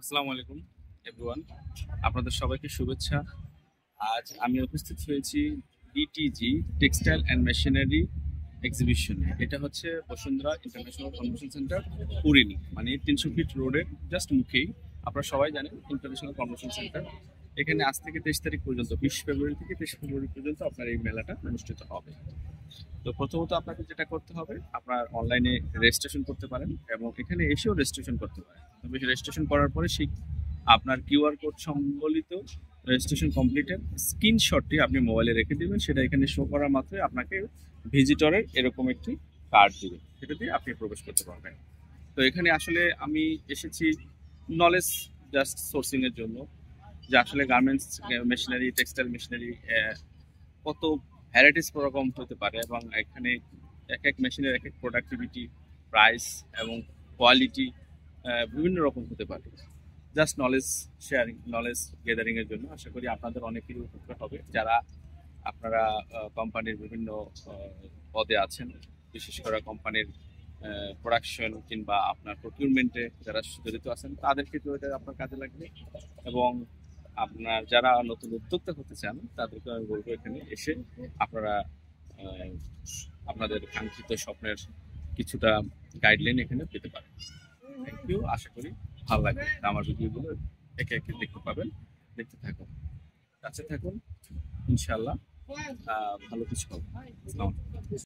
আসসালামু আলাইকুম এভরিওয়ান, আপনাদের সবাইকে শুভেচ্ছা। আজ আমি উপস্থিত হয়েছি ডিটিজি টেক্সটাইল অ্যান্ড মেশিনারি এক্সিবিশনে। এটা হচ্ছে বসুন্ধরা ইন্টারন্যাশনাল কনভেনশন সেন্টার, উরিনি, মানে 300 ফিট রোডের জাস্ট মুখেই। আপনারা সবাই জানেন ইন্টারন্যাশনাল কনভেনশন সেন্টার। এখানে আজ থেকে 23 তারিখ পর্যন্ত, 20 ফেব্রুয়ারি থেকে 23 ফেব্রুয়ারি পর্যন্ত আপনার এই মেলাটা অনুষ্ঠিত হবে। তো প্রথমত আপনাকে যেটা করতে হবে, আপনার অনলাইনে রেজিস্ট্রেশন করতে পারেন এবং এখানে এসেও রেজিস্ট্রেশন করতে পারেন। তবে রেজিস্ট্রেশন করার পরে সেই আপনার কিউআর কোড সম্বলিত রেজিস্ট্রেশন কমপ্লিটের স্ক্রিনশটটি আপনি মোবাইলে রেখে দেবেন। সেটা এখানে শো করার মাত্রই আপনাকে ভিজিটরের এরকম একটি কার্ড দিবে, সেটা দিয়ে আপনি প্রবেশ করতে পারবেন। তো এখানে আসলে আমি এসেছি নলেজ জাস্ট সোর্সিং এর জন্য, যে আসলে গার্মেন্টস মেশিনারি, টেক্সটাইল মেশিনারি কত ভ্যারাইটিস রকম হতে পারে এবং এখানে এক এক মেশিনের এক এক প্রোডাক্টিভিটি, প্রাইস এবং কোয়ালিটি বিভিন্ন রকম হতে পারে। Just knowledge sharing, knowledge gathering এর জন্য। আশা করি আপনাদের অনেকেরই উপকার হবে, যারা আপনারা কোম্পানির বিভিন্ন পদে আছেন, বিশেষ করে কোম্পানির প্রোডাকশন কিংবা আপনার প্রকিউরমেন্টে যারা জড়িত আছেন, তাদের ক্ষেত্রেও এটা আপনার কাজে লাগবে। এবং আপনার যারা নতুন উদ্যোক্তা হতে চান, তাদেরকে আমি বলবো এখানে এসে আপনারা আহ, আপনাদের কাঙ্ক্ষিত স্বপ্নের কিছুটা গাইডলাইন এখানে পেতে পারেন। Thank you. আশা করি ভালো লাগবে আমার ভিডিওগুলো, একে একে দেখতে পাবেন। দেখতে থাকুন, কাছে থাকুন, ইনশাল্লাহ ভালো কিছু হবে। আসসালামু আলাইকুম।